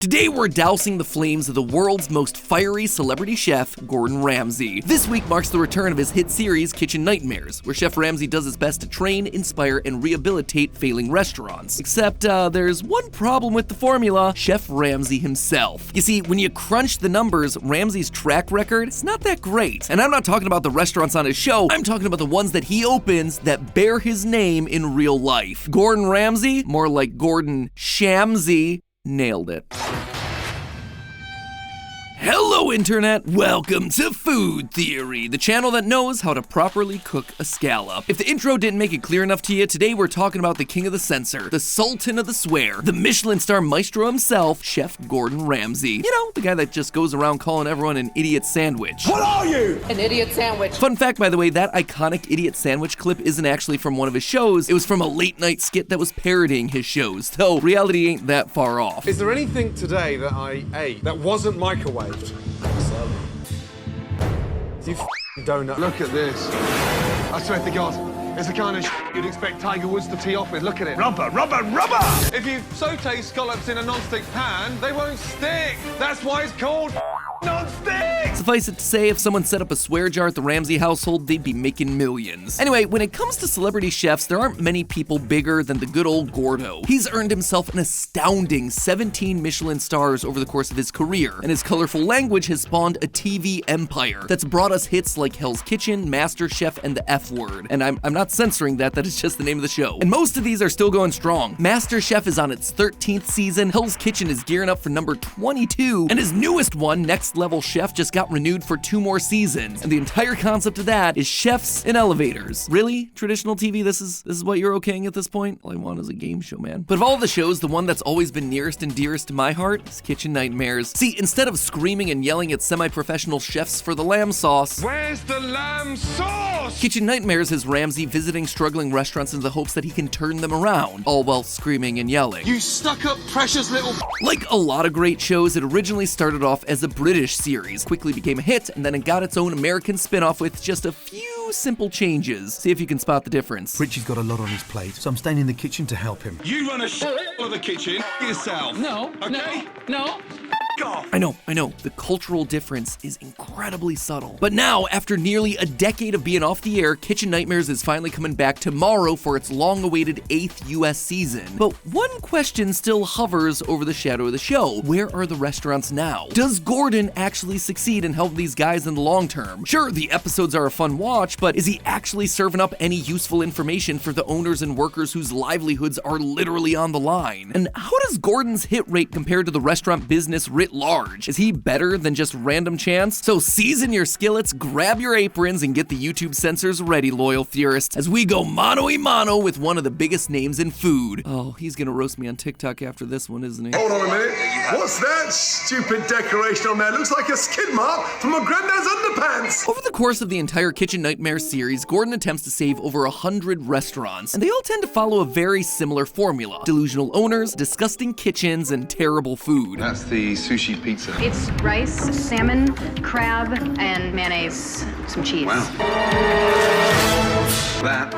Today we're dousing the flames of the world's most fiery celebrity chef, Gordon Ramsay. This week marks the return of his hit series, Kitchen Nightmares, where Chef Ramsay does his best to train, inspire, and rehabilitate failing restaurants. Except, there's one problem with the formula: Chef Ramsay himself. You see, when you crunch the numbers, Ramsay's track record is not that great. And I'm not talking about the restaurants on his show, I'm talking about the ones that he opens that bear his name in real life. Gordon Ramsay, more like Gordon Shamsay, nailed it. Hello Internet, welcome to Food Theory, the channel that knows how to properly cook a scallop. If the intro didn't make it clear enough to you, today we're talking about the king of the censor, the sultan of the swear, the Michelin star maestro himself, Chef Gordon Ramsay. You know, the guy that just goes around calling everyone an idiot sandwich. What are you? An idiot sandwich. Fun fact, by the way, that iconic idiot sandwich clip isn't actually from one of his shows, it was from a late night skit that was parodying his shows, so reality ain't that far off. Is there anything today that I ate that wasn't microwaved? You f***ing donut. Look at this. I swear to God, it's the kind of you'd expect Tiger Woods to tee off with. Look at it. Rubber, rubber, rubber! If you saute scallops in a non-stick pan, they won't stick. That's why it's called non-stick! Suffice it to say, if someone set up a swear jar at the Ramsay household, they'd be making millions. Anyway, when it comes to celebrity chefs, there aren't many people bigger than the good old Gordo. He's earned himself an astounding 17 Michelin stars over the course of his career, and his colorful language has spawned a TV empire that's brought us hits like Hell's Kitchen, Masterchef, and the F Word. And I'm not censoring that is just the name of the show. And most of these are still going strong. Masterchef is on its 13th season, Hell's Kitchen is gearing up for number 22, and his newest one, Next Level Chef, just got renewed for 2 more seasons. And the entire concept of that is chefs in elevators. Really? Traditional TV, this is what you're okaying at this point? All I want is a game show, man. But of all the shows, the one that's always been nearest and dearest to my heart is Kitchen Nightmares. See, instead of screaming and yelling at semi-professional chefs for the lamb sauce, Where's the lamb sauce? Kitchen Nightmares has Ramsay visiting struggling restaurants in the hopes that he can turn them around, all while screaming and yelling. You stuck-up precious little... Like a lot of great shows, it originally started off as a British series, quickly became a hit, and then it got its own American spin-off with just a few simple changes. See if you can spot the difference. Richie's got a lot on his plate, so I'm staying in the kitchen to help him. You run a of the kitchen yourself. No, okay? no. Off. I know, the cultural difference is incredibly subtle. But now, after nearly a decade of being off the air, Kitchen Nightmares is finally coming back tomorrow for its long-awaited 8th US season. But one question still hovers over the shadow of the show. Where are the restaurants now? Does Gordon actually succeed in helping these guys in the long term? Sure, the episodes are a fun watch, but is he actually serving up any useful information for the owners and workers whose livelihoods are literally on the line? And how does Gordon's hit rate compare to the restaurant business writ large? Is he better than just random chance? So season your skillets, grab your aprons, and get the YouTube censors ready, loyal theorists, as we go mano-a-mano with one of the biggest names in food. Oh, he's gonna roast me on TikTok after this one, isn't he? Hold on a minute. What's that stupid decoration on there? Looks like a skid mark from a granddad's underpants. Over the course of the entire Kitchen Nightmares series, Gordon attempts to save over 100 restaurants, and they all tend to follow a very similar formula: delusional owners, disgusting kitchens, and terrible food. That's the sushi pizza. It's rice, salmon, crab, and mayonnaise, some cheese. Wow. That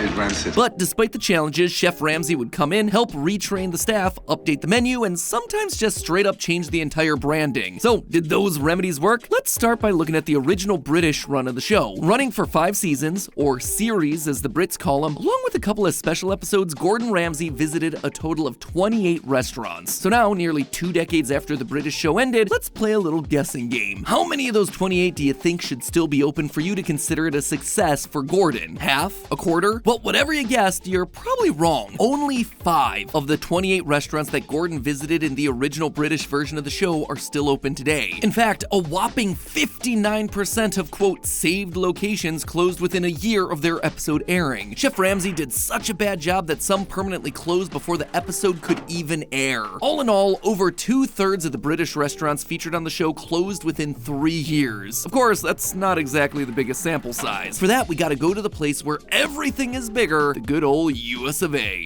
is rancid. But despite the challenges, Chef Ramsay would come in, help retrain the staff, update the menu, and sometimes just straight up change the entire branding. So, did those remedies work? Let's start by looking at the original British run of the show. Running for 5 seasons, or series as the Brits call them, along with a couple of special episodes, Gordon Ramsay visited a total of 28 restaurants. So now, nearly 2 decades after the British show ended, let's play a little guessing game. How many of those 28 do you think should still be open for you to consider it a success for Gordon? Half? A quarter? Well, whatever you guessed, you're probably wrong. Only 5 of the 28 restaurants that Gordon visited in the original British version of the show are still open today. In fact, a whopping 59% of, quote, saved locations closed within a year of their episode airing. Chef Ramsay did such a bad job that some permanently closed before the episode could even air. All in all, over 2/3 of the British restaurants featured on the show closed within 3 years. Of course, that's not exactly the biggest sample size. For that, we gotta go to the place where everything is bigger, the good old US of A.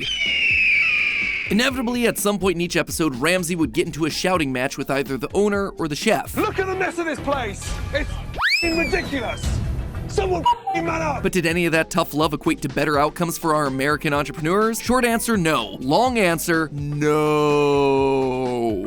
Inevitably, at some point in each episode, Ramsay would get into a shouting match with either the owner or the chef. Look at the mess of this place. It's ridiculous. Someone f***ing man up! But did any of that tough love equate to better outcomes for our American entrepreneurs? Short answer, no. Long answer, no.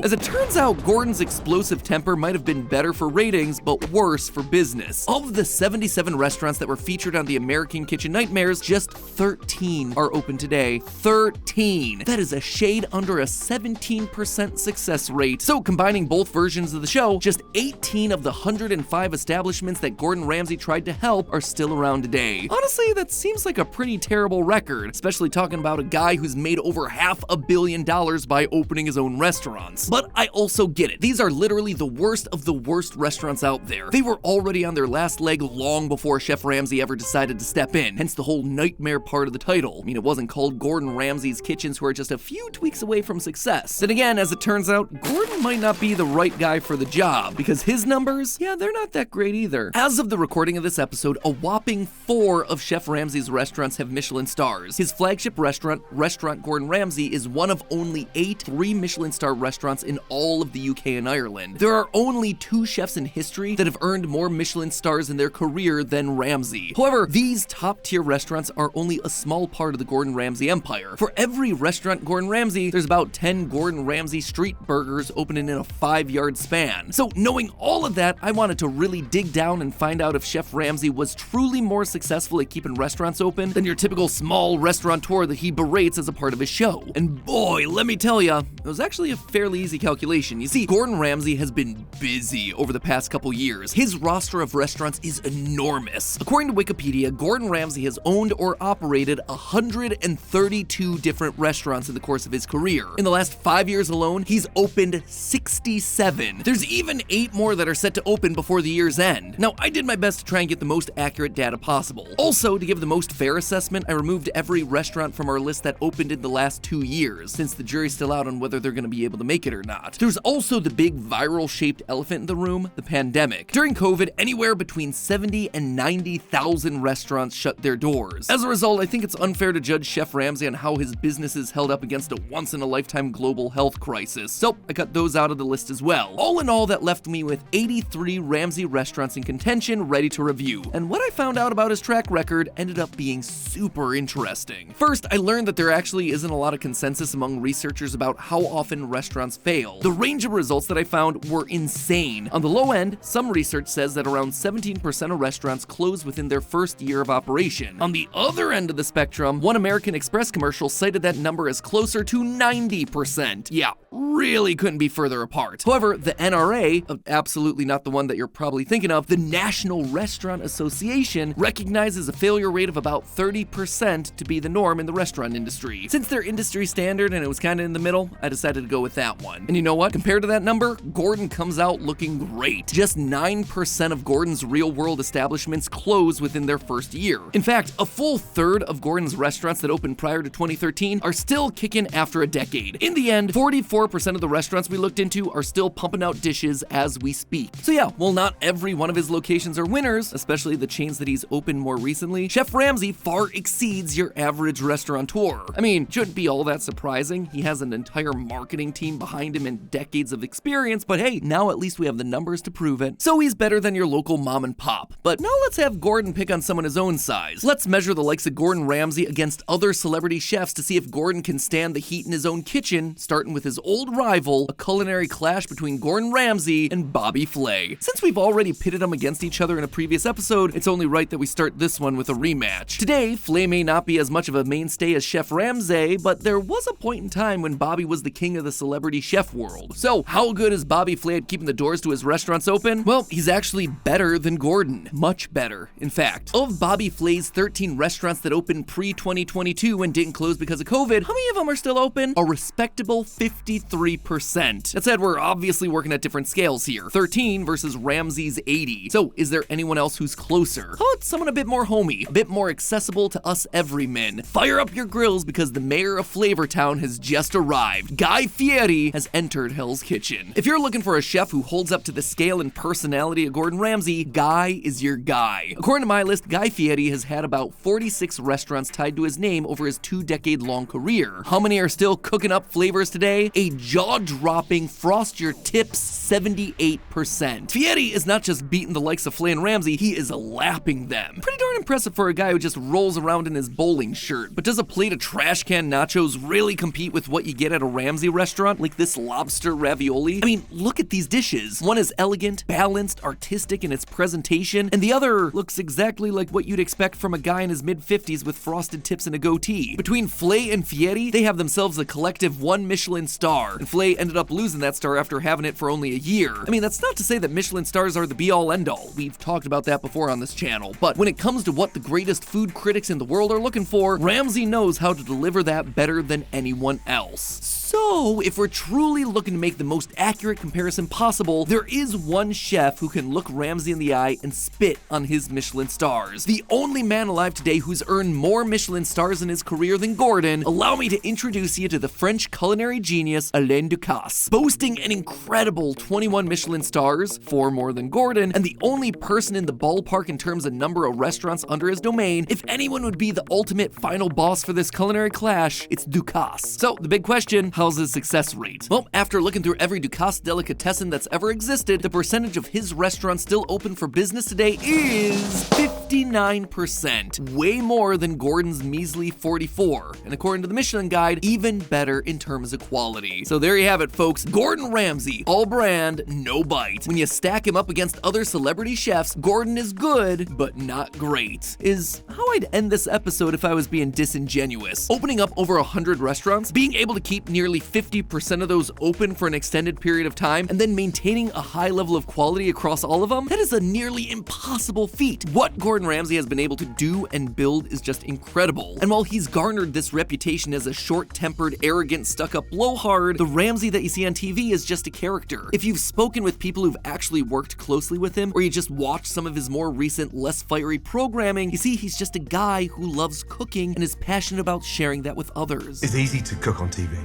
As it turns out, Gordon's explosive temper might have been better for ratings, but worse for business. Of the 77 restaurants that were featured on the American Kitchen Nightmares, just 13 are open today. 13! That is a shade under a 17% success rate. So combining both versions of the show, just 18 of the 105 establishments that Gordon Ramsay tried to help are still around today. Honestly, that seems like a pretty terrible record, especially talking about a guy who's made over $500 million by opening his own restaurants. But I also get it. These are literally the worst of the worst restaurants out there. They were already on their last leg long before Chef Ramsay ever decided to step in, hence the whole nightmare part of the title. I mean, it wasn't called Gordon Ramsay's Kitchens, who are just a few tweaks away from success. Then again, as it turns out, Gordon might not be the right guy for the job, because his numbers, yeah, they're not that great either. As of the recording of this episode, a whopping 4 of Chef Ramsay's restaurants have Michelin stars. His flagship restaurant, Restaurant Gordon Ramsay, is one of only 8 3-Michelin star restaurants in all of the UK and Ireland. There are only 2 chefs in history that have earned more Michelin stars in their career than Ramsay. However, these top-tier restaurants are only a small part of the Gordon Ramsay empire. For every restaurant Gordon Ramsay, there's about 10 Gordon Ramsay street burgers opening in a 5-yard span. So knowing all of that, I wanted to really dig down and find out if Chef Ramsay was truly more successful at keeping restaurants open than your typical small restaurateur that he berates as a part of his show. And boy, let me tell ya, it was actually a fairly easy calculation. You see, Gordon Ramsay has been busy over the past couple years. His roster of restaurants is enormous. According to Wikipedia, Gordon Ramsay has owned or operated 132 different restaurants in the course of his career. In the last 5 years alone, he's opened 67. There's even 8 more that are set to open before the year's end. Now, I did my best to try and get the most accurate data possible. Also, to give the most fair assessment, I removed every restaurant from our list that opened in the last 2 years, since the jury's still out on whether they're gonna be able to make it or not. There's also the big viral-shaped elephant in the room, the pandemic. During COVID, anywhere between 70 and 90,000 restaurants shut their doors. As a result, I think it's unfair to judge Chef Ramsay on how his business is held up against a once-in-a-lifetime global health crisis, so I cut those out of the list as well. All in all, that left me with 83 Ramsay restaurants in contention ready to review, and what I found out about his track record ended up being super interesting. First, I learned that there actually isn't a lot of consensus among researchers about how often restaurants fail. The range of results that I found were insane. On the low end, some research says that around 17% of restaurants close within their first year of operation. On the other end of the spectrum, one American Express commercial cited that number as closer to 90%. Yeah, really couldn't be further apart. However, the NRA, absolutely not the one that you're probably thinking of, the National Restaurant Association, recognizes a failure rate of about 30% to be the norm in the restaurant industry. Since they're industry standard and it was kind of in the middle, I decided to go with that one. And you know what? Compared to that number, Gordon comes out looking great. Just 9% of Gordon's real-world establishments close within their first year. In fact, a full third of Gordon's restaurants that opened prior to 2013 are still kicking after a decade. In the end, 44% of the restaurants we looked into are still pumping out dishes as we speak. So yeah, while not every one of his locations are winners, especially the chains that he's opened more recently, Chef Ramsay far exceeds your average restaurateur. I mean, shouldn't be all that surprising. He has an entire marketing team behind him and decades of experience, but hey, now at least we have the numbers to prove it. So he's better than your local mom and pop. But now let's have Gordon pick on someone his own size. Let's measure the likes of Gordon Ramsay against other celebrity chefs to see if Gordon can stand the heat in his own kitchen, starting with his old rival, a culinary clash between Gordon Ramsay and Bobby Flay. Since we've already pitted them against each other in a previous episode, it's only right that we start this one with a rematch. Today, Flay may not be as much of a mainstay as Chef Ramsay, but there was a point in time when Bobby was the king of the celebrity chef world. So, how good is Bobby Flay at keeping the doors to his restaurants open? Well, he's actually better than Gordon. Much better, in fact. Of Bobby Flay's 13 restaurants that opened pre-2022 and didn't close because of COVID, how many of them are still open? A respectable 53%. That said, we're obviously working at different scales here. 13 versus Ramsay's 80. So, is there anyone else who's closer? How about someone a bit more homey, a bit more accessible to us everymen? Fire up your grills because the mayor of Flavortown has just arrived. Guy Fieri has has entered Hell's Kitchen. If you're looking for a chef who holds up to the scale and personality of Gordon Ramsay, Guy is your guy. According to my list, Guy Fieri has had about 46 restaurants tied to his name over his 2-decade-long career. How many are still cooking up flavors today? A jaw-dropping, frost-your-tips 78%. Fieri is not just beating the likes of Flay and Ramsay, he is lapping them. Pretty darn impressive for a guy who just rolls around in his bowling shirt. But does a plate of trash can nachos really compete with what you get at a Ramsay restaurant, like this lobster ravioli? I mean, look at these dishes. One is elegant, balanced, artistic in its presentation, and the other looks exactly like what you'd expect from a guy in his mid-50s with frosted tips and a goatee. Between Flay and Fieri, they have themselves a collective 1 Michelin star, and Flay ended up losing that star after having it for only a year. I mean, that's not to say that Michelin stars are the be-all end-all. We've talked about that before on this channel, but when it comes to what the greatest food critics in the world are looking for, Ramsay knows how to deliver that better than anyone else. So, if we're truly looking to make the most accurate comparison possible, there is one chef who can look Ramsay in the eye and spit on his Michelin stars. The only man alive today who's earned more Michelin stars in his career than Gordon. Allow me to introduce you to the French culinary genius Alain Ducasse. Boasting an incredible 21 Michelin stars, 4 more than Gordon, and the only person in the ballpark in terms of number of restaurants under his domain, if anyone would be the ultimate final boss for this culinary clash, it's Ducasse. So, the big question, how's his success rate? Well, after looking through every Ducasse delicatessen that's ever existed, the percentage of his restaurants still open for business today is 59%. Way more than Gordon's measly 44. And according to the Michelin Guide, even better in terms of quality. So there you have it, folks. Gordon Ramsay, all brand, no bite. When you stack him up against other celebrity chefs, Gordon is good, but not great. Is how I'd end this episode if I was being disingenuous. Opening up over 100 restaurants, being able to keep nearly 50% of those open for an extended period of time, and then maintaining a high level of quality across all of them, that is a nearly impossible feat. What Gordon Ramsay has been able to do and build is just incredible. And while he's garnered this reputation as a short-tempered, arrogant, stuck-up blowhard, the Ramsay that you see on TV is just a character. If you've spoken with people who've actually worked closely with him, or you just watched some of his more recent, less fiery programming, you see he's just a guy who loves cooking and is passionate about sharing that with others. It's easy to cook on TV.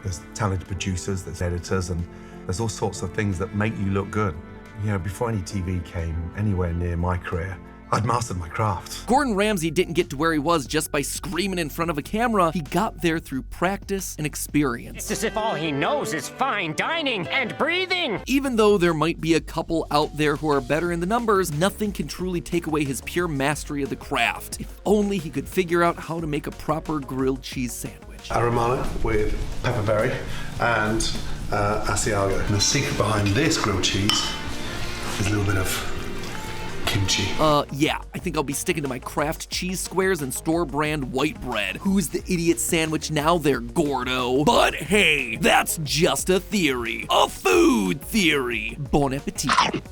There's talented producers, there's editors, and there's all sorts of things that make you look good. You know, before any TV came anywhere near my career, I'd mastered my craft. Gordon Ramsay didn't get to where he was just by screaming in front of a camera. He got there through practice and experience. It's as if all he knows is fine dining and breathing. Even though there might be a couple out there who are better in the numbers, nothing can truly take away his pure mastery of the craft. If only he could figure out how to make a proper grilled cheese sandwich. A Romano with pepperberry and Asiago. And the secret behind this grilled cheese is a little bit of kimchi. Yeah, I think I'll be sticking to my Kraft cheese squares and store brand white bread. Who's the idiot sandwich now there, Gordo? But hey, that's just a theory. A food theory. Bon appetit.